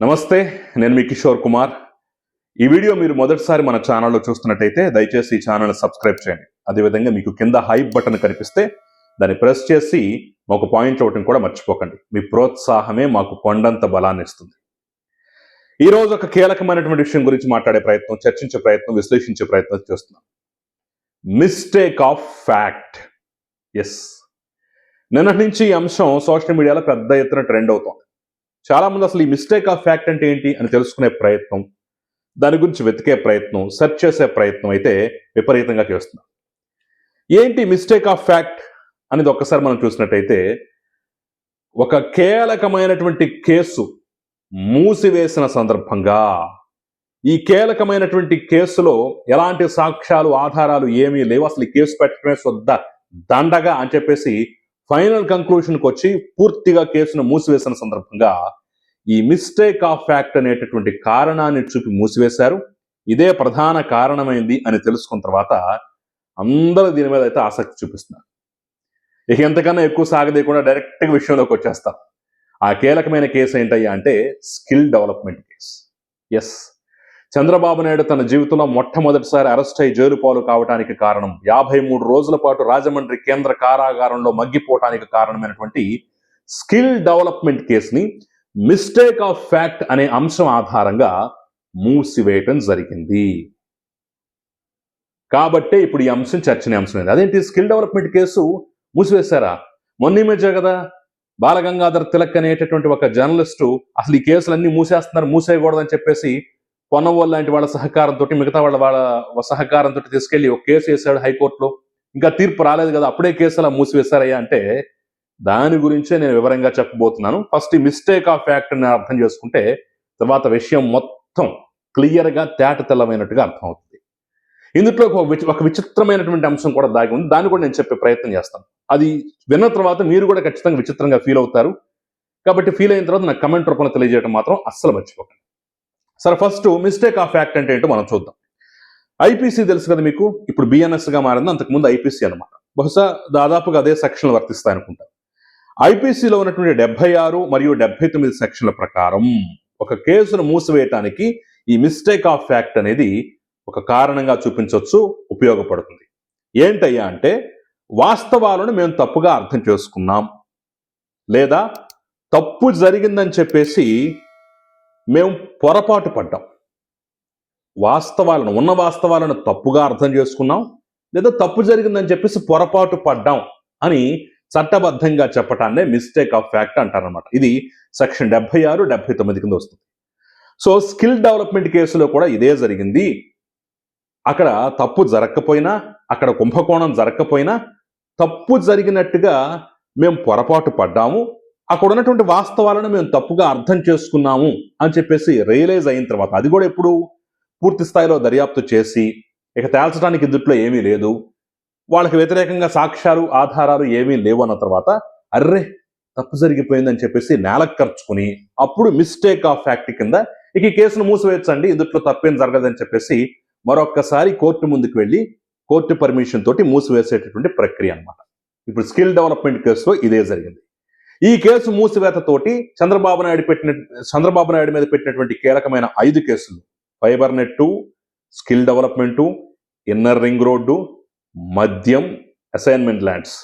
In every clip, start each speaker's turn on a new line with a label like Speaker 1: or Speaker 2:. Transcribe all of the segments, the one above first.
Speaker 1: నమస్తే, నేను మీ కిషోర్ కుమార్. ఈ వీడియో మీరు మొదటిసారి మన ఛానల్లో చూస్తున్నట్టయితే దయచేసి ఈ ఛానల్ సబ్స్క్రైబ్ చేయండి. అదేవిధంగా మీకు కింద హైప్ బటన్ కనిపిస్తే దాన్ని ప్రెస్ చేసి ఒక పాయింట్ ఇవ్వటం కూడా మర్చిపోకండి. మీ ప్రోత్సాహమే మాకు కొండంత బలాన్ని ఇస్తుంది. ఈ రోజు ఒక కీలకమైనటువంటి విషయం గురించి మాట్లాడే ప్రయత్నం, చర్చించే ప్రయత్నం, విశ్లేషించే ప్రయత్నం చేస్తున్నాం. Mistake of fact. ఎస్, నిన్నటి నుంచి ఈ అంశం సోషల్ మీడియాలో పెద్ద ఎత్తున ట్రెండ్ అవుతోంది. చాలా మంది అసలు ఈ మిస్టేక్ ఆఫ్ ఫ్యాక్ట్ అంటే ఏంటి అని తెలుసుకునే ప్రయత్నం, దాని గురించి వెతికే ప్రయత్నం, సెర్చ్ చేసే ప్రయత్నం అయితే విపరీతంగా చేస్తున్నాం. ఏంటి మిస్టేక్ ఆఫ్ ఫ్యాక్ట్ అనేది ఒక్కసారి మనం చూసినట్టయితే, ఒక కీలకమైనటువంటి కేసు మూసివేసిన సందర్భంగా, ఈ కీలకమైనటువంటి కేసులో ఎలాంటి సాక్ష్యాలు, ఆధారాలు ఏమీ లేవు, అసలు ఈ కేసు పెట్టడమే శుద్ధ దండగా అని చెప్పేసి ఫైనల్ కంక్లూషన్కి వచ్చి పూర్తిగా కేసును మూసివేసిన సందర్భంగా ఈ మిస్టేక్ ఆఫ్ ఫ్యాక్ట్ అనేటటువంటి కారణాన్ని చూపి మూసివేశారు. ఇదే ప్రధాన కారణమైంది అని తెలుసుకున్న తర్వాత అందరూ దీని మీద అయితే ఆసక్తి చూపిస్తున్నారు. ఇక ఎంతకన్నా ఎక్కువ సాగదీయకుండా డైరెక్ట్గా విషయంలోకి వచ్చేస్తాం. ఆ కీలకమైన కేసు ఏంటయ్యా అంటే skill development case. Yes, Chandrababu Naidu తన జీవితంలో మొట్టమొదటిసారి అరెస్ట్ అయి జైలు పాలు కావడానికి కారణం, 53 రోజుల పాటు రాజమండ్రి కేంద్ర కారాగారంలో మగ్గిపోవటానికి కారణమైనటువంటి స్కిల్ డెవలప్మెంట్ కేసుని మిస్టేక్ ఆఫ్ ఫ్యాక్ట్ అనే అంశం ఆధారంగా మూసివేయటం జరిగింది. కాబట్టే ఇప్పుడు ఈ అంశం చర్చనీయాంశమైంది. అదేంటి స్కిల్ డెవలప్మెంట్ కేసు మూసివేశారా? మొన్న మధ్య కదా బాలగంగాధర్ తిలక్ అనేటటువంటి ఒక జర్నలిస్టు అసలు ఈ కేసులన్నీ మూసేస్తున్నారు, మూసేయకూడదని చెప్పేసి పొన్నవోళ్ళు లాంటి వాళ్ళ సహకారంతో, మిగతా వాళ్ళ సహకారంతో తీసుకెళ్లి ఒక కేసు వేశాడు హైకోర్టులో. ఇంకా తీర్పు రాలేదు కదా, అప్పుడే కేసు అలా మూసివేశారయ్యా అంటే దాని గురించే నేను వివరంగా చెప్పబోతున్నాను. ఫస్ట్ ఈ మిస్టేక్ ఆఫ్ ఫ్యాక్ట్ అని అర్థం చేసుకుంటే తర్వాత విషయం మొత్తం క్లియర్గా తేట తెల్లమైనట్టుగా అర్థమవుతుంది. ఇందులో ఒక విచిత్రమైనటువంటి అంశం కూడా దాగి ఉంది, దాన్ని కూడా నేను చెప్పే ప్రయత్నం చేస్తాను. అది విన్న తర్వాత మీరు కూడా ఖచ్చితంగా విచిత్రంగా ఫీల్ అవుతారు. కాబట్టి ఫీల్ అయిన తర్వాత నాకు కమెంట్ రూపంలో తెలియజేయడం మాత్రం అస్సలు మర్చిపోకండి. సరే, ఫస్ట్ మిస్టేక్ ఆఫ్ ఫ్యాక్ట్ అంటే ఏంటో మనం చూద్దాం. ఐపీసీ తెలుసు కదా మీకు, ఇప్పుడు బిఎన్ఎస్గా మారింది, అంతకుముందు ఐపీసీ అనమాట. బహుశా దాదాపుగా అదే సెక్షన్లు వర్తిస్తాయి అనుకుంటా. ఐపీసీలో ఉన్నటువంటి 76 మరియు 79 సెక్షన్ల ప్రకారం ఒక కేసును మూసివేయటానికి ఈ మిస్టేక్ ఆఫ్ ఫ్యాక్ట్ అనేది ఒక కారణంగా చూపించవచ్చు, ఉపయోగపడుతుంది. ఏంటయ్యా అంటే వాస్తవాలను మేము తప్పుగా అర్థం చేసుకున్నాం, లేదా తప్పు జరిగిందని చెప్పేసి మేము పొరపాటు పడ్డాం. ఉన్న వాస్తవాలను తప్పుగా అర్థం చేసుకున్నాం, లేదా తప్పు జరిగిందని చెప్పేసి పొరపాటు పడ్డాం అని చట్టబద్ధంగా చెప్పటాన్నే మిస్టేక్ ఆఫ్ ఫ్యాక్ట్ అంటారనమాట. ఇది సెక్షన్ 76, 79 కింద వస్తుంది. సో స్కిల్ డెవలప్మెంట్ కేసులో కూడా ఇదే జరిగింది. అక్కడ తప్పు జరగకపోయినా, అక్కడ కుంభకోణం జరగకపోయినా తప్పు జరిగినట్టుగా మేము పొరపాటు పడ్డాము, అక్కడ ఉన్నటువంటి వాస్తవాలను మేము తప్పుగా అర్థం చేసుకున్నాము అని చెప్పేసి రియలైజ్ అయిన తర్వాత, అది కూడా ఎప్పుడు పూర్తి స్థాయిలో దర్యాప్తు చేసి ఇక తేల్చడానికి ఇందుట్లో ఏమీ లేదు, వాళ్ళకి వ్యతిరేకంగా సాక్ష్యాలు, ఆధారాలు ఏమీ లేవు అన్న తర్వాత అర్రే తప్పు జరిగిపోయిందని చెప్పేసి నేలకర్చుకుని అప్పుడు మిస్టేక్ ఆఫ్ ఫ్యాక్ట్ కింద ఇక ఈ కేసును మూసివేయచ్చండి, ఇందుట్లో తప్పేం జరగదని చెప్పేసి మరొక్కసారి కోర్టు ముందుకు వెళ్ళి కోర్టు పర్మిషన్ తోటి మూసివేసేటటువంటి ప్రక్రియ అనమాట. ఇప్పుడు స్కిల్ డెవలప్మెంట్ కేసులో ఇదే జరిగింది. ఈ కేసు మూసివేతతోటి చంద్రబాబు నాయుడు మీద పెట్టినటువంటి కీలకమైన 5 కేసులు, fibre net, skill development, inner ring road, మద్యం, అసైన్మెంట్ ల్యాండ్స్,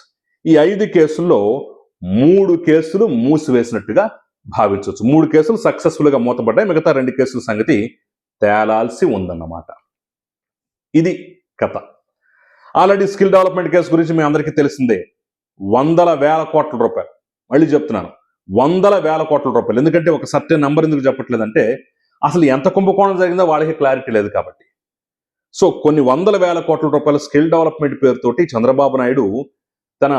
Speaker 1: ఈ 5 కేసుల్లో 3 కేసులు మూసివేసినట్టుగా భావించవచ్చు. 3 కేసులు సక్సెస్ఫుల్గా మూతపడ్డాయి, మిగతా 2 కేసుల సంగతి తేలాల్సి ఉందన్నమాట. ఇది కథ. ఆల్రెడీ స్కిల్ డెవలప్మెంట్ కేసు గురించి మీ అందరికీ తెలిసిందే. వందల వేల కోట్ల రూపాయలు, మళ్ళీ చెప్తున్నాను, వందల వేల కోట్ల రూపాయలు. ఎందుకంటే ఒక సర్టెన్ నెంబర్ ఎందుకు చెప్పట్లేదంటే అసలు ఎంత కుంభకోణం జరిగిందో వాళ్ళకి క్లారిటీ లేదు కాబట్టి. సో కొన్ని వందల వేల కోట్ల రూపాయల స్కిల్ డెవలప్మెంట్ పేరుతోటి చంద్రబాబు నాయుడు తన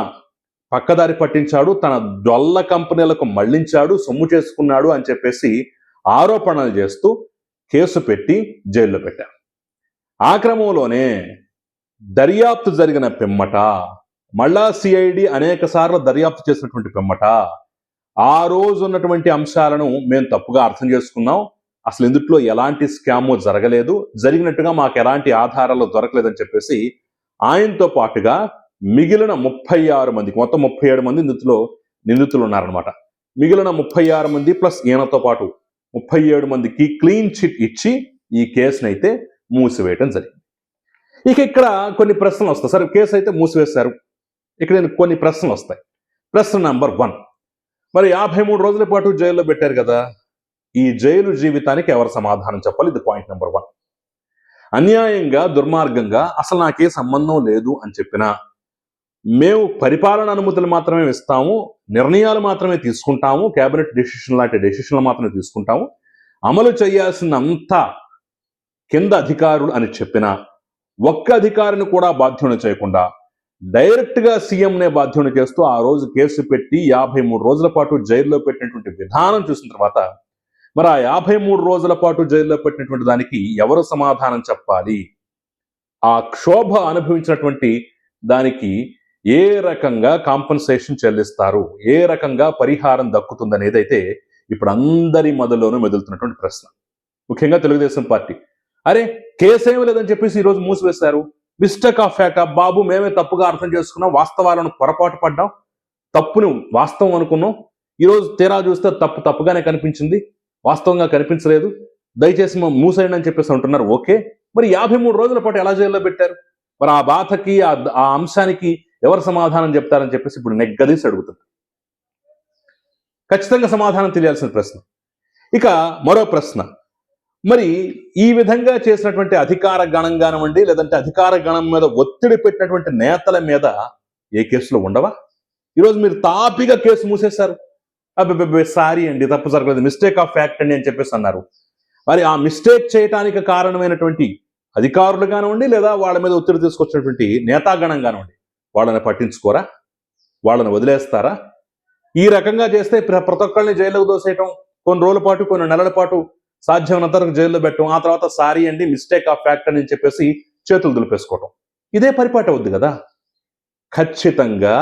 Speaker 1: పక్కదారి పట్టించాడు, తన డొల్ల కంపెనీలకు మళ్లించాడు, సొమ్ము చేసుకున్నాడు అని చెప్పేసి ఆరోపణలు చేస్తూ కేసు పెట్టి జైల్లో పెట్టారు. ఆ క్రమంలోనే దర్యాప్తు జరిగిన పిమ్మట, మళ్ళా సిఐడి అనేక సార్లు దర్యాప్తు చేసినటువంటి పిమ్మట ఆ రోజు ఉన్నటువంటి అంశాలను మేము తప్పుగా అర్థం చేసుకున్నాం, అసలు ఇందుట్లో ఎలాంటి స్కామో జరగలేదు, జరిగినట్టుగా మాకు ఎలాంటి ఆధారాలు దొరకలేదని చెప్పేసి ఆయనతో పాటుగా మిగిలిన 36 మందికి, మొత్తం 37 మంది ఇందులో నిందితులు ఉన్నారనమాట. మిగిలిన 36 మంది ప్లస్ ఈయనతో పాటు 37 మందికి క్లీన్ చిట్ ఇచ్చి ఈ కేసును అయితే మూసివేయటం జరిగింది. ఇక్కడ కొన్ని ప్రశ్నలు వస్తాయి. సరే, కేసు అయితే మూసివేశారు. ఇక్కడ కొన్ని ప్రశ్నలు వస్తాయి. ప్రశ్న నంబర్ 1, మరి 53 రోజుల పాటు జైల్లో పెట్టారు కదా, ఈ జైలు జీవితానికి ఎవరు సమాధానం చెప్పాలి? ఇది పాయింట్ నెంబర్ 1. అన్యాయంగా, దుర్మార్గంగా అసలు నాకే సంబంధం లేదు అని చెప్పినా, మేము పరిపాలన అనుమతులు మాత్రమే ఇస్తాము, నిర్ణయాలు మాత్రమే తీసుకుంటాము, కేబినెట్ డెసిషన్ లాంటి డెసిషన్లు మాత్రమే తీసుకుంటాము, అమలు చేయాల్సినంతా కింద అధికారులు అని చెప్పినా, ఒక్క అధికారిని కూడా బాధ్యుని చేయకుండా డైరెక్ట్ గా సీఎంనే బాధ్యుని చేస్తూ ఆ రోజు కేసు పెట్టి 53 రోజుల పాటు జైల్లో పెట్టినటువంటి విధానం చూసిన తర్వాత, మరి ఆ 53 రోజుల పాటు జైల్లో పెట్టినటువంటి దానికి ఎవరు సమాధానం చెప్పాలి? ఆ క్షోభ అనుభవించినటువంటి దానికి ఏ రకంగా కాంపన్సేషన్ చెల్లిస్తారు, ఏ రకంగా పరిహారం దక్కుతుందనేది అయితే ఇప్పుడు అందరి మొదల్లోనూ మెదులుతున్నటువంటి ప్రశ్న. ముఖ్యంగా తెలుగుదేశం పార్టీ, అరే కేసేమీ లేదని చెప్పేసి ఈరోజు మూసివేశారు, మిస్టేక్ ఆఫ్ ఫ్యాక్ట్, బాబు మేమే తప్పుగా అర్థం చేసుకున్నాం, వాస్తవాలను పొరపాటు పడ్డాం, తప్పుని వాస్తవం అనుకున్నాం, ఈరోజు తీరా చూస్తే తప్పుగానే కనిపించింది, వాస్తవంగా కనిపించలేదు, దయచేసి మూసేయండి అని చెప్పేసి అంటున్నారు. ఓకే, మరి 53 రోజుల పాటు ఎలా జైల్లో పెట్టారు? మరి ఆ బాధకి, ఆ అంశానికి ఎవరు సమాధానం చెప్తారని చెప్పేసి ఇప్పుడు నెగ్గదీసి అడుగుతున్నారు. ఖచ్చితంగా సమాధానం తెలియాల్సిన ప్రశ్న. ఇక మరో ప్రశ్న, మరి ఈ విధంగా చేసినటువంటి అధికార గణం కానివ్వండి, లేదంటే అధికార గణం మీద ఒత్తిడి పెట్టినటువంటి నేతల మీద ఏ కేసులో ఉండవా? ఈరోజు మీరు తాపిగా కేసు మూసేశారు. అబ్బే సారీ అండి, తప్పు జరగలేదు, మిస్టేక్ ఆఫ్ ఫ్యాక్ట్ అండి అని చెప్పేసి అన్నారు. మరి ఆ మిస్టేక్ చేయటానికి కారణమైనటువంటి అధికారులు కానివ్వండి, లేదా వాళ్ళ మీద ఒత్తిడి తీసుకొచ్చినటువంటి నేతాగణం కానివ్వండి, వాళ్ళని పట్టించుకోరా? వాళ్ళని వదిలేస్తారా? ఈ రకంగా చేస్తే ప్రతి ఒక్కరిని జైల్లోకి దోసేయటం, కొన్ని రోజుల పాటు, కొన్ని నెలల పాటు సాధ్యమైనంత వరకు జైల్లో పెట్టడం, ఆ తర్వాత సారీ అండి, మిస్టేక్ ఆఫ్ ఫ్యాక్ట్ అని చెప్పేసి చేతులు దులిపేసుకోవటం, ఇదే పరిపాటి అవుద్ది కదా. ఖచ్చితంగా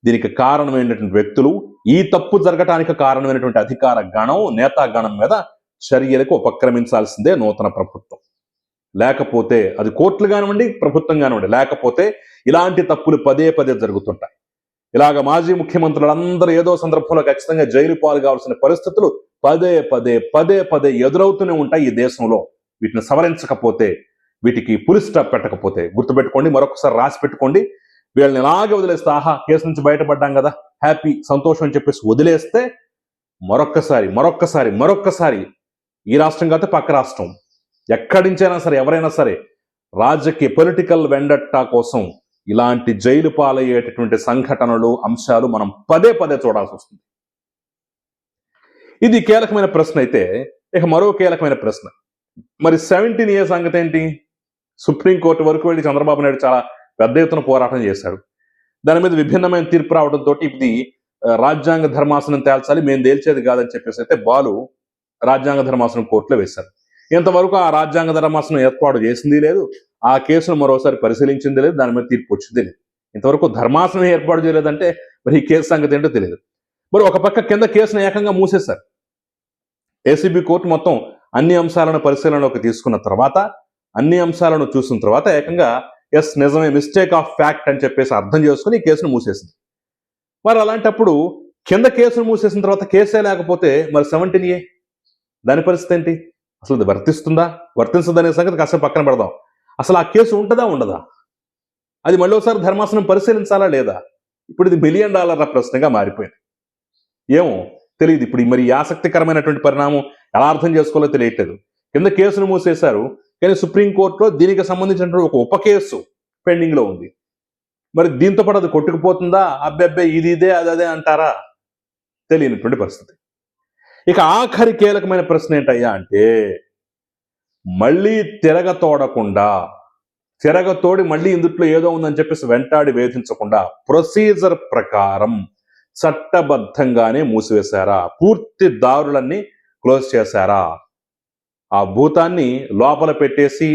Speaker 1: దీనికి కారణమైనటువంటి వ్యక్తులు, ఈ తప్పు జరగటానికి కారణమైనటువంటి అధికార గణం, నేతాగణం మీద చర్యలకు ఉపక్రమించాల్సిందే నూతన ప్రభుత్వం. లేకపోతే అది కోర్టులు కానివ్వండి, ప్రభుత్వం కానివ్వండి, లేకపోతే ఇలాంటి తప్పులు పదే పదే జరుగుతుంటాయి. ఇలాగ మాజీ ముఖ్యమంత్రులందరూ ఏదో సందర్భంలో ఖచ్చితంగా జైలు పాలు కావాల్సిన పరిస్థితులు పదే పదే ఎదురవుతూనే ఉంటాయి ఈ దేశంలో. వీటిని సవరించకపోతే, వీటికి పులి స్టాప్ పెట్టకపోతే, గుర్తుపెట్టుకోండి, మరొకసారి రాసి పెట్టుకోండి, వీళ్ళని ఇలాగే వదిలేస్తే, ఆహా కేసు నుంచి బయటపడ్డాం కదా, హ్యాపీ, సంతోషం అని చెప్పేసి వదిలేస్తే మరొక్కసారి ఈ రాష్ట్రం కాకపోతే పక్క రాష్ట్రం, ఎక్కడి నుంచైనా సరే, ఎవరైనా సరే రాజకీయ పొలిటికల్ వెండట్టా కోసం ఇలాంటి జైలు పాలయ్యేటటువంటి సంఘటనలు, అంశాలు మనం పదే చూడాల్సి వస్తుంది. ఇది కీలకమైన ప్రశ్న. అయితే ఇక మరో కీలకమైన ప్రశ్న, మరి 17 years సంగతి ఏంటి? సుప్రీంకోర్టు వరకు వెళ్ళి చంద్రబాబు నాయుడు చాలా పెద్ద ఎత్తున పోరాటం చేశాడు. దాని మీద విభిన్నమైన తీర్పు రావడంతో ఇది రాజ్యాంగ ధర్మాసనం తేల్చాలి, మేము తేల్చేది కాదని చెప్పేసి అయితే బాలు రాజ్యాంగ ధర్మాసనం కోర్టులో వేశారు. ఇంతవరకు ఆ రాజ్యాంగ ధర్మాసనం ఏర్పాటు చేసింది లేదు, ఆ కేసును మరోసారి పరిశీలించింది లేదు, దాని మీద తీర్పు వచ్చింది లేదు. ఇంతవరకు ధర్మాసనం ఏర్పాటు చేయలేదంటే మరి ఈ కేసు సంగతి ఏంటో తెలియదు. మరి ఒక పక్క కింద కేసును ఏకంగా మూసేశారు. ఏసీబీ కోర్టు మొత్తం అన్ని అంశాలను పరిశీలనలోకి తీసుకున్న తర్వాత, అన్ని అంశాలను చూసిన తర్వాత ఏకంగా ఎస్ నిజమే, మిస్టేక్ ఆఫ్ ఫ్యాక్ట్ అని చెప్పేసి అర్థం చేసుకుని ఈ కేసును మూసేసింది. మరి అలాంటప్పుడు కింద కేసును మూసేసిన తర్వాత కేసే లేకపోతే మరి 17A దాని పరిస్థితి ఏంటి? అసలు ఇది వర్తించదనే సంగతి కాసేపు పక్కన పెడదాం. అసలు ఆ కేసు ఉంటుందా ఉండదా? అది మళ్ళీ ఒకసారి ధర్మాసనం పరిశీలించాలా లేదా? ఇప్పుడు ఇది $1 million ప్రశ్నగా మారిపోయింది. ఏమో తెలియదు. ఇప్పుడు మరి ఈ ఆసక్తికరమైనటువంటి పరిణామం ఎలా అర్థం చేసుకోవాలో తెలియట్లేదు. కింద కేసును మూసేశారు, కానీ సుప్రీంకోర్టులో దీనికి సంబంధించినటువంటి ఒక ఉప కేసు పెండింగ్ లో ఉంది. మరి దీంతో పాటు అది కొట్టుకుపోతుందా? అబ్బెబ్బే ఇదే అదే అంటారా? తెలియనటువంటి పరిస్థితి. ఇక ఆఖరి కీలకమైన ప్రశ్న ఏంటయ్యా అంటే, మళ్ళీ తిరగతోడి మళ్ళీ ఇందుట్లో ఏదో ఉందని చెప్పేసి వెంటాడి వేధించకుండా ప్రొసీజర్ ప్రకారం చట్టబద్ధంగానే మూసివేశారా? పూర్తి దారులన్నీ క్లోజ్ చేశారా? ఆ భూతాన్ని లోపల పెట్టేసి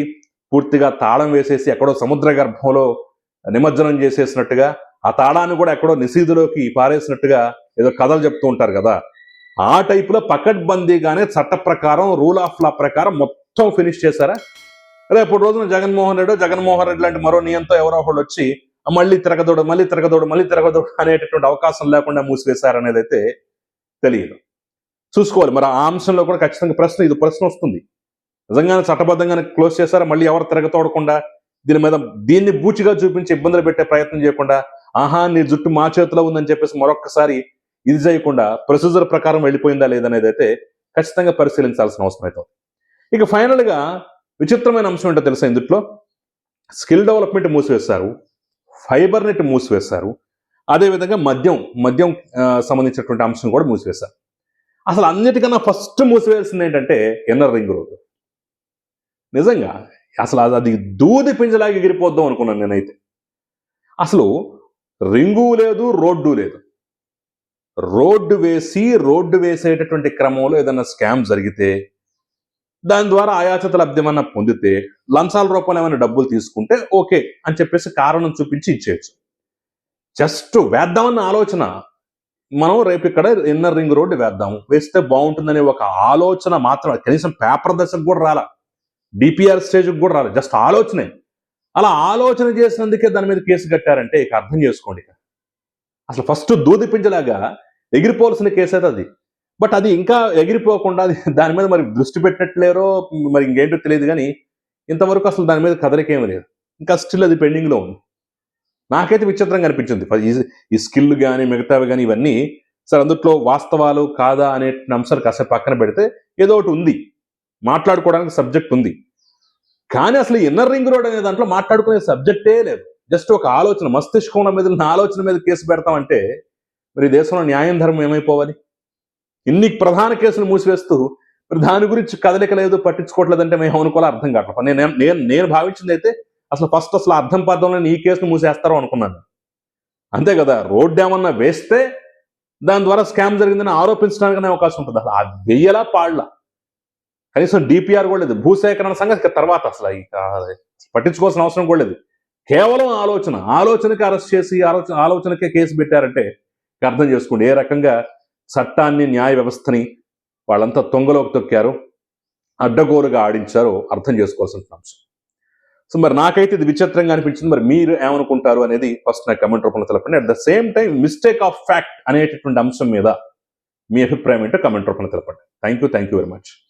Speaker 1: పూర్తిగా తాళం వేసేసి ఎక్కడో సముద్ర గర్భంలో నిమజ్జనం చేసేసినట్టుగా, ఆ తాళాన్ని కూడా ఎక్కడో నిశీధులోకి పారేసినట్టుగా ఏదో కథలు చెప్తూ ఉంటారు కదా, ఆ టైపులో పకడ్బందీగానే చట్ట ప్రకారం, రూల్ ఆఫ్ లా ప్రకారం మొత్తం ఫినిష్ చేశారా? రేపు రోజున జగన్మోహన్ రెడ్డి లాంటి మరో నియంతో ఎవరో ఒకళ్ళు వచ్చి మళ్ళీ తిరగదోడు అనేటటువంటి అవకాశం లేకుండా మూసివేశారనేది అయితే తెలియదు. చూసుకోవాలి. మరి ఆ అంశంలో కూడా ఖచ్చితంగా ప్రశ్న వస్తుంది. నిజంగానే చట్టబద్ధంగానే క్లోజ్ చేశారా, మళ్ళీ ఎవరు తిరగతోడకుండా దీన్ని బూచిగా చూపించి ఇబ్బందులు పెట్టే ప్రయత్నం చేయకుండా, ఆహా నీ జుట్టు మా చేతిలో ఉందని చెప్పేసి మరొక్కసారి ఇది చేయకుండా ప్రొసీజర్ ప్రకారం వెళ్ళిపోయిందా లేదనేది అయితే ఖచ్చితంగా పరిశీలించాల్సిన అవసరం అయితే. ఇక ఫైనల్ గా విచిత్రమైన అంశం ఏంటో తెలుసా ఇందులో? స్కిల్ డెవలప్మెంట్ మూసివేశారు, ఫైబర్ నెట్ మూసివేశారు, అదేవిధంగా మద్యం సంబంధించినటువంటి అంశం కూడా మూసివేశారు. అసలు అన్నిటికన్నా ఫస్ట్ మూసివేయాల్సింది ఏంటంటే ఇన్నర్ రింగ్ రోడ్. నిజంగా అసలు అది దూది పింజలాగా ఎగిరిపోద్దాం అనుకున్నాను నేనైతే. అసలు రింగు లేదు, రోడ్డు లేదు. రోడ్డు వేసేటటువంటి క్రమంలో ఏదైనా స్కామ్ జరిగితే, దాని ద్వారా అయాచిత లబ్ధి ఏమన్నా పొందితే, లంచాల రూపంలో ఏమైనా డబ్బులు తీసుకుంటే ఓకే అని చెప్పేసి కారణం చూపించి ఇచ్చేయచ్చు. జస్ట్ వేద్దామన్న ఆలోచన, మనం రేపు ఇక్కడ ఇన్నర్ రింగ్ రోడ్డు వేస్తే బాగుంటుందనే ఒక ఆలోచన మాత్రం, కనీసం పేపర్ దశకు కూడా రాలా, డిపిఆర్ స్టేజ్కి కూడా రాలేదు, జస్ట్ ఆలోచనే. అలా ఆలోచన చేసినందుకే దాని మీద కేసు కట్టారంటే ఇక అర్థం చేసుకోండి. అసలు ఫస్ట్ దూది పింజలాగా ఎగిరిపోవాల్సిన కేసు అయితే అది. బట్ అది ఇంకా ఎగిరిపోకుండా దాని మీద మరి దృష్టి పెట్టట్లేరో మరి ఇంకేంటో తెలియదు, కానీ ఇంతవరకు అసలు దాని మీద కదలికేమీ లేదు. ఇంకా స్టిల్ అది పెండింగ్లో ఉంది. నాకైతే విచిత్రంగా అనిపించింది ఈ స్కిల్ కానీ మిగతావి కానీ ఇవన్నీ. సరే, అందుట్లో వాస్తవాలు కాదా అనే అంశాలు కాసేపు పక్కన పెడితే ఏదో ఒకటి ఉంది, మాట్లాడుకోవడానికి సబ్జెక్ట్ ఉంది. కానీ అసలు ఇన్నర్ రింగ్ రోడ్ అనే దాంట్లో మాట్లాడుకునే సబ్జెక్టే లేదు. జస్ట్ ఒక ఆలోచన, మస్తిష్కంలో మీద ఆలోచన మీద కేసు పెడతామంటే మరి దేశంలో న్యాయం ధర్మం ఏమైపోవాలి? ఇన్ని ప్రధాన కేసులు మూసివేస్తూ మరి దాని గురించి కదలిక లేదు, పట్టించుకోవట్లేదంటే మేము అనుకోవాలి, అర్థం కావట్లేదు. నేను భావించింది అయితే అసలు అర్థం పద్ధంలో ఈ కేసును మూసేస్తారో అనుకున్నాను. అంతే కదా, రోడ్డు ఏమన్నా వేస్తే దాని ద్వారా స్కామ్ జరిగిందని ఆరోపించడానికి అవకాశం ఉంటుంది. అసలు ఆ వెయ్యలా పాళ్ళ కనీసం డిపిఆర్ కూడా లేదు, భూసేకరణ సంగతి తర్వాత అసలు పట్టించుకోవాల్సిన అవసరం కూడా లేదు. కేవలం ఆలోచనకి అరెస్ట్ చేసి ఆలోచనకే కేసు పెట్టారంటే అర్థం చేసుకోండి ఏ రకంగా చట్టాన్ని, న్యాయ వ్యవస్థని వాళ్ళంతా తొంగలోకి తొక్కారో, అడ్డగోలుగా ఆడించారో అర్థం చేసుకోవాల్సిన అంశం. సో మరి నాకైతే ఇది విచిత్రంగా అనిపించింది. మరి మీరు ఏమనుకుంటారు అనేది ఫస్ట్ నా కమెంట్ రూపంలో తెలపండి. At the same time mistake of fact అనేటటువంటి అంశం మీద మీ అభిప్రాయం ఏంటో కమెంట్ రూపంలో తెలపండి. Thank you very much.